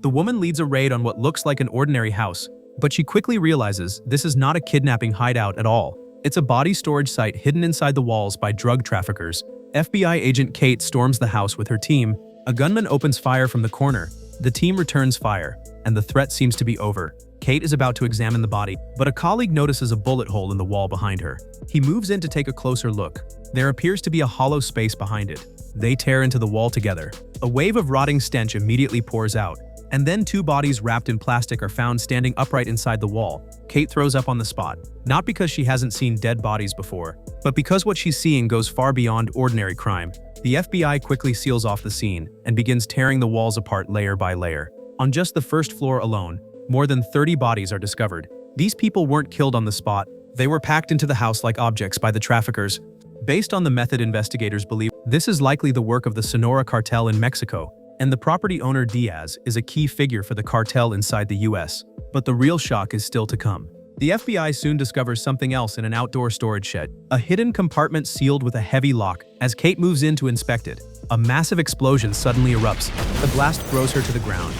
The woman leads a raid on what looks like an ordinary house, but she quickly realizes this is not a kidnapping hideout at all. It's a body storage site hidden inside the walls by drug traffickers. FBI agent Kate storms the house with her team. A gunman opens fire from the corner. The team returns fire, and the threat seems to be over. Kate is about to examine the body, but a colleague notices a bullet hole in the wall behind her. He moves in to take a closer look. There appears to be a hollow space behind it. They tear into the wall together. A wave of rotting stench immediately pours out, and then two bodies wrapped in plastic are found standing upright inside the wall. Kate throws up on the spot, not because she hasn't seen dead bodies before, but because what she's seeing goes far beyond ordinary crime. The FBI quickly seals off the scene and begins tearing the walls apart layer by layer. On just the first floor alone, more than 30 bodies are discovered. These people weren't killed on the spot. They were packed into the house like objects by the traffickers. Based on the method investigators believe, this is likely the work of the Sonora cartel in Mexico, and the property owner Diaz is a key figure for the cartel inside the US. But the real shock is still to come. The FBI soon discovers something else in an outdoor storage shed, a hidden compartment sealed with a heavy lock. As Kate moves in to inspect it, a massive explosion suddenly erupts. The blast throws her to the ground.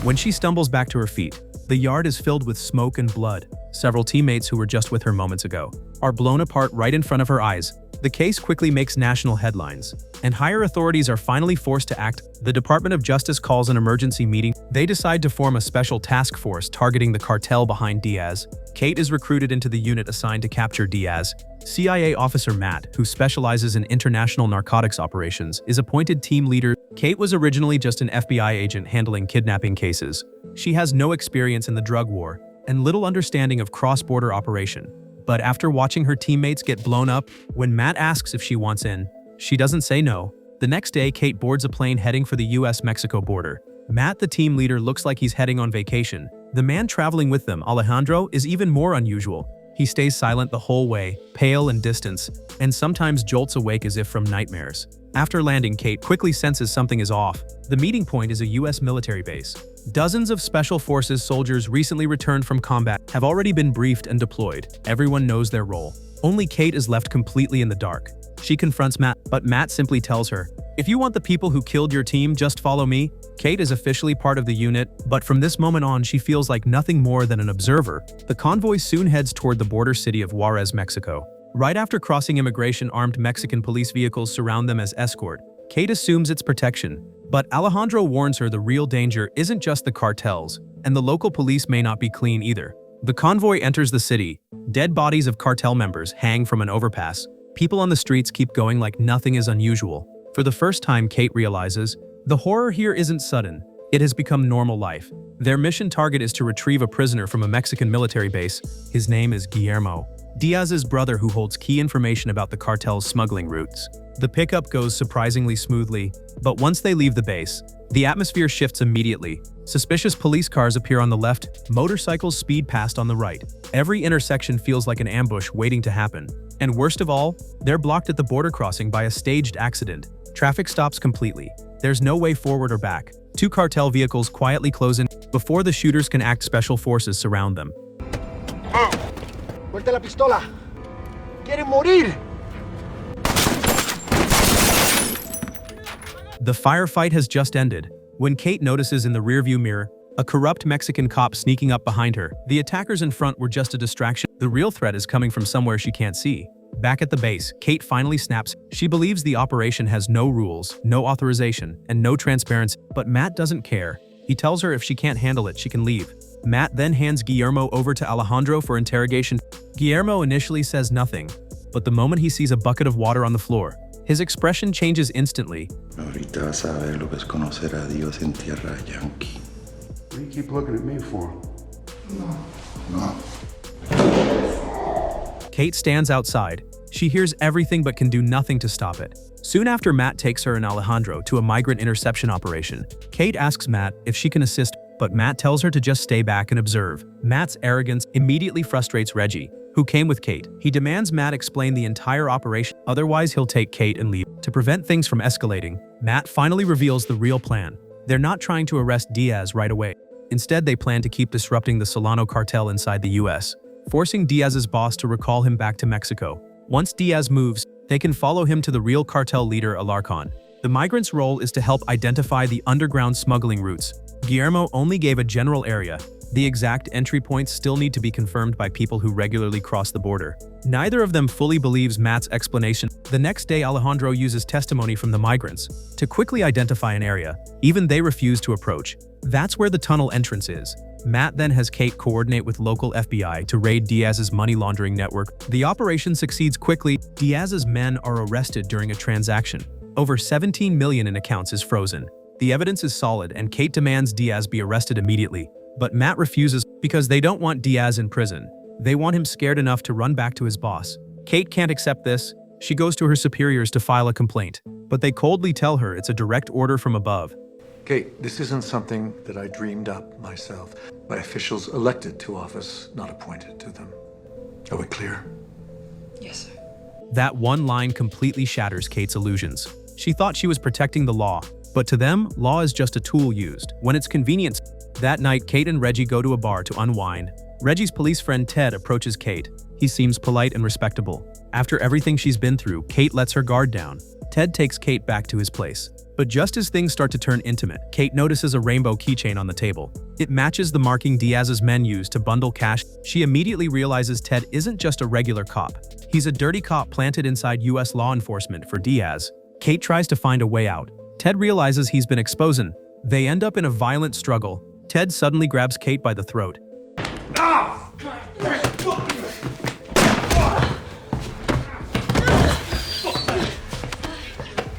When she stumbles back to her feet, the yard is filled with smoke and blood. Several teammates who were just with her moments ago are blown apart right in front of her eyes. The case quickly makes national headlines, and higher authorities are finally forced to act. The Department of Justice calls an emergency meeting. They decide to form a special task force targeting the cartel behind Diaz. Kate is recruited into the unit assigned to capture Diaz. CIA officer Matt, who specializes in international narcotics operations, is appointed team leader. Kate was originally just an FBI agent handling kidnapping cases. She has no experience in the drug war and little understanding of cross-border operation. But after watching her teammates get blown up, when Matt asks if she wants in, she doesn't say no. The next day, Kate boards a plane heading for the US-Mexico border. Matt, the team leader, looks like he's heading on vacation. The man traveling with them, Alejandro, is even more unusual. He stays silent the whole way, pale and distant, and sometimes jolts awake as if from nightmares. After landing, Kate quickly senses something is off. The meeting point is a US military base. Dozens of Special Forces soldiers recently returned from combat have already been briefed and deployed. Everyone knows their role. Only Kate is left completely in the dark. She confronts Matt, but Matt simply tells her, "If you want the people who killed your team, just follow me." Kate is officially part of the unit, but from this moment on she feels like nothing more than an observer. The convoy soon heads toward the border city of Juarez, Mexico. Right after crossing immigration, armed Mexican police vehicles surround them as escort. Kate assumes it's protection, but Alejandro warns her the real danger isn't just the cartels, and the local police may not be clean either. The convoy enters the city. Dead bodies of cartel members hang from an overpass. People on the streets keep going like nothing is unusual. For the first time, Kate realizes the horror here isn't sudden. It has become normal life. Their mission target is to retrieve a prisoner from a Mexican military base. His name is Guillermo, Diaz's brother, who holds key information about the cartel's smuggling routes. The pickup goes surprisingly smoothly, but once they leave the base, the atmosphere shifts immediately. Suspicious police cars appear on the left, motorcycles speed past on the right. Every intersection feels like an ambush waiting to happen. And worst of all, they're blocked at the border crossing by a staged accident. Traffic stops completely. There's no way forward or back. Two cartel vehicles quietly close in. Before the shooters can act, Special Forces surround them. Suelta la pistola. Quieren morir. The firefight has just ended when Kate notices in the rearview mirror a corrupt Mexican cop sneaking up behind her. The attackers in front were just a distraction. The real threat is coming from somewhere she can't see. Back at the base, Kate finally snaps. She believes the operation has no rules, no authorization, and no transparency. But Matt doesn't care. He tells her if she can't handle it, she can leave. Matt then hands Guillermo over to Alejandro for interrogation. Guillermo initially says nothing, but the moment he sees a bucket of water on the floor, his expression changes instantly. Ahorita vas a ver lo que es conocer a Dios en tierra yankee. What do you keep looking at me for? No. Kate stands outside. She hears everything but can do nothing to stop it. Soon after, Matt takes her and Alejandro to a migrant interception operation. Kate asks Matt if she can assist, but Matt tells her to just stay back and observe. Matt's arrogance immediately frustrates Reggie, who came with Kate. He demands Matt explain the entire operation, otherwise he'll take Kate and leave. To prevent things from escalating, Matt finally reveals the real plan. They're not trying to arrest Diaz right away. Instead, they plan to keep disrupting the Solano cartel inside the US, forcing Diaz's boss to recall him back to Mexico. Once Diaz moves, they can follow him to the real cartel leader, Alarcon. The migrants' role is to help identify the underground smuggling routes. Guillermo only gave a general area. The exact entry points still need to be confirmed by people who regularly cross the border. Neither of them fully believes Matt's explanation. The next day, Alejandro uses testimony from the migrants to quickly identify an area. Even they refuse to approach. That's where the tunnel entrance is. Matt then has Kate coordinate with local FBI to raid Diaz's money laundering network. The operation succeeds quickly. Diaz's men are arrested during a transaction. Over 17 million in accounts is frozen. The evidence is solid and Kate demands Diaz be arrested immediately. But Matt refuses because they don't want Diaz in prison. They want him scared enough to run back to his boss. Kate can't accept this. She goes to her superiors to file a complaint, but they coldly tell her it's a direct order from above. Kate, this isn't something that I dreamed up myself by officials elected to office, not appointed to them. Are we clear? Yes, sir. That one line completely shatters Kate's illusions. She thought she was protecting the law, but to them, law is just a tool used when it's convenient. That night, Kate and Reggie go to a bar to unwind. Reggie's police friend Ted approaches Kate. He seems polite and respectable. After everything she's been through, Kate lets her guard down. Ted takes Kate back to his place. But just as things start to turn intimate, Kate notices a rainbow keychain on the table. It matches the marking Diaz's men used to bundle cash. She immediately realizes Ted isn't just a regular cop. He's a dirty cop planted inside US law enforcement for Diaz. Kate tries to find a way out. Ted realizes he's been exposed. They end up in a violent struggle. Ted suddenly grabs Kate by the throat.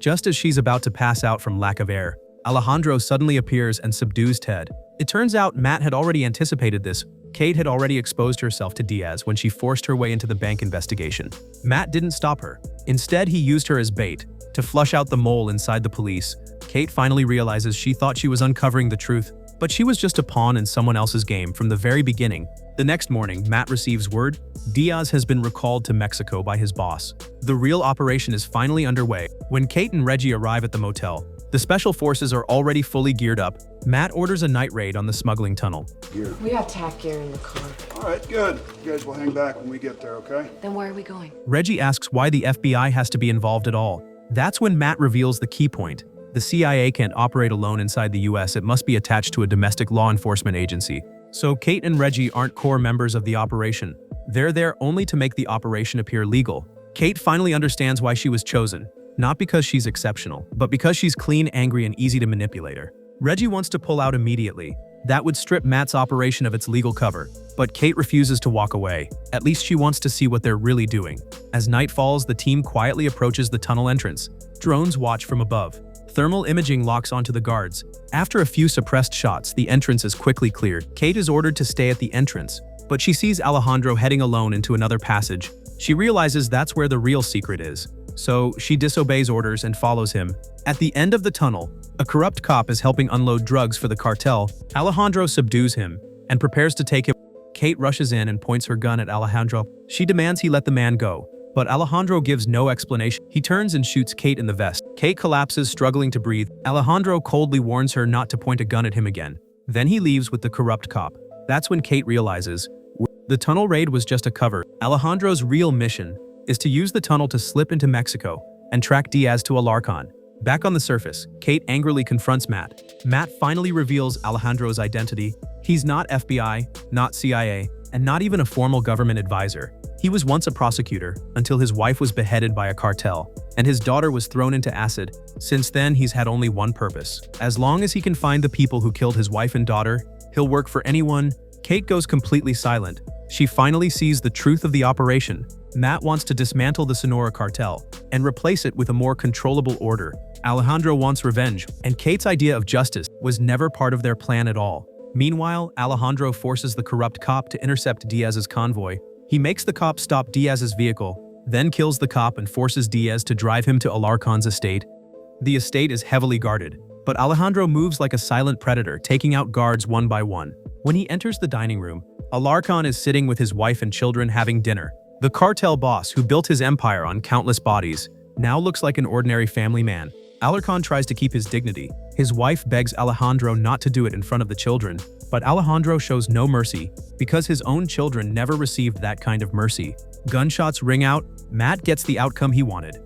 Just as she's about to pass out from lack of air, Alejandro suddenly appears and subdues Ted. It turns out Matt had already anticipated this. Kate had already exposed herself to Diaz when she forced her way into the bank investigation. Matt didn't stop her. Instead, he used her as bait to flush out the mole inside the police. Kate finally realizes she thought she was uncovering the truth, but she was just a pawn in someone else's game from the very beginning. The next morning, Matt receives word Diaz has been recalled to Mexico by his boss. The real operation is finally underway. When Kate and Reggie arrive at the motel, the special forces are already fully geared up. Matt orders a night raid on the smuggling tunnel. Gear. We got tack gear in the car. All right, good. You guys will hang back when we get there, okay? Then where are we going? Reggie asks why the FBI has to be involved at all. That's when Matt reveals the key point. The CIA can't operate alone inside the US, it must be attached to a domestic law enforcement agency. So Kate and Reggie aren't core members of the operation. They're there only to make the operation appear legal. Kate finally understands why she was chosen. Not because she's exceptional, but because she's clean, angry, and easy to manipulate her. Reggie wants to pull out immediately. That would strip Matt's operation of its legal cover. But Kate refuses to walk away. At least she wants to see what they're really doing. As night falls, the team quietly approaches the tunnel entrance. Drones watch from above. Thermal imaging locks onto the guards. After a few suppressed shots, the entrance is quickly cleared. Kate is ordered to stay at the entrance, but she sees Alejandro heading alone into another passage. She realizes that's where the real secret is. So she disobeys orders and follows him. At the end of the tunnel, a corrupt cop is helping unload drugs for the cartel. Alejandro subdues him and prepares to take him. Kate rushes in and points her gun at Alejandro. She demands he let the man go, but Alejandro gives no explanation. He turns and shoots Kate in the vest. Kate collapses, struggling to breathe. Alejandro coldly warns her not to point a gun at him again. Then he leaves with the corrupt cop. That's when Kate realizes the tunnel raid was just a cover. Alejandro's real mission is to use the tunnel to slip into Mexico and track Diaz to Alarcon. Back on the surface, Kate angrily confronts Matt. Matt finally reveals Alejandro's identity. He's not FBI, not CIA, and not even a formal government advisor. He was once a prosecutor until his wife was beheaded by a cartel, and his daughter was thrown into acid. Since then, he's had only one purpose. As long as he can find the people who killed his wife and daughter, he'll work for anyone. Kate goes completely silent. She finally sees the truth of the operation. Matt wants to dismantle the Sonora cartel and replace it with a more controllable order. Alejandro wants revenge, and Kate's idea of justice was never part of their plan at all. Meanwhile, Alejandro forces the corrupt cop to intercept Diaz's convoy. He makes the cop stop Diaz's vehicle, then kills the cop and forces Diaz to drive him to Alarcon's estate. The estate is heavily guarded, but Alejandro moves like a silent predator, taking out guards one by one. When he enters the dining room, Alarcon is sitting with his wife and children having dinner. The cartel boss, who built his empire on countless bodies, now looks like an ordinary family man. Alarcon tries to keep his dignity. His wife begs Alejandro not to do it in front of the children, but Alejandro shows no mercy because his own children never received that kind of mercy. Gunshots ring out. Matt gets the outcome he wanted.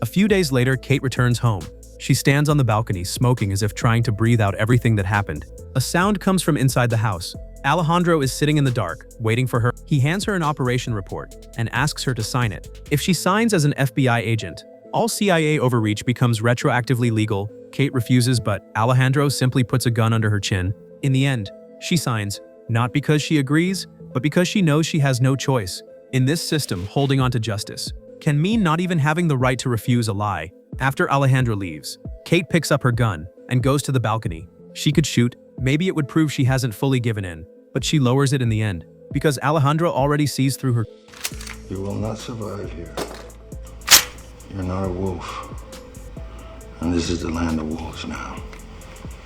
A few days later, Kate returns home. She stands on the balcony, smoking as if trying to breathe out everything that happened. A sound comes from inside the house. Alejandro is sitting in the dark, waiting for her. He hands her an operation report and asks her to sign it. If she signs as an FBI agent, all CIA overreach becomes retroactively legal. Kate refuses, but Alejandro simply puts a gun under her chin. In the end, she signs, not because she agrees, but because she knows she has no choice. In this system, holding on to justice can mean not even having the right to refuse a lie. After Alejandro leaves, Kate picks up her gun and goes to the balcony. She could shoot, maybe it would prove she hasn't fully given in, but she lowers it in the end, because Alejandro already sees through her. You will not survive here. You're not a wolf. And this is the land of wolves now.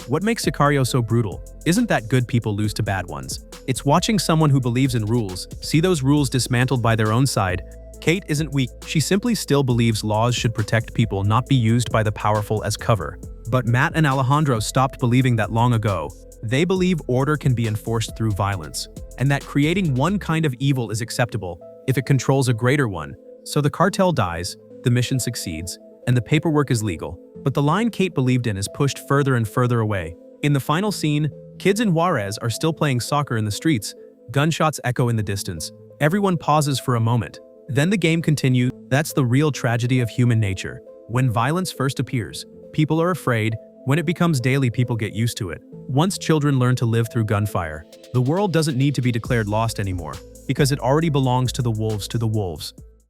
What makes Sicario so brutal isn't that good people lose to bad ones. It's watching someone who believes in rules see those rules dismantled by their own side. Kate isn't weak, she simply still believes laws should protect people, not be used by the powerful as cover. But Matt and Alejandro stopped believing that long ago. They believe order can be enforced through violence, and that creating one kind of evil is acceptable if it controls a greater one. So the cartel dies, the mission succeeds, and the paperwork is legal. But the line Kate believed in is pushed further and further away. In the final scene, kids in Juarez are still playing soccer in the streets. Gunshots echo in the distance. Everyone pauses for a moment. Then the game continues. That's the real tragedy of human nature. When violence first appears, people are afraid. When it becomes daily, people get used to it. Once children learn to live through gunfire, the world doesn't need to be declared lost anymore, because it already belongs to the wolves.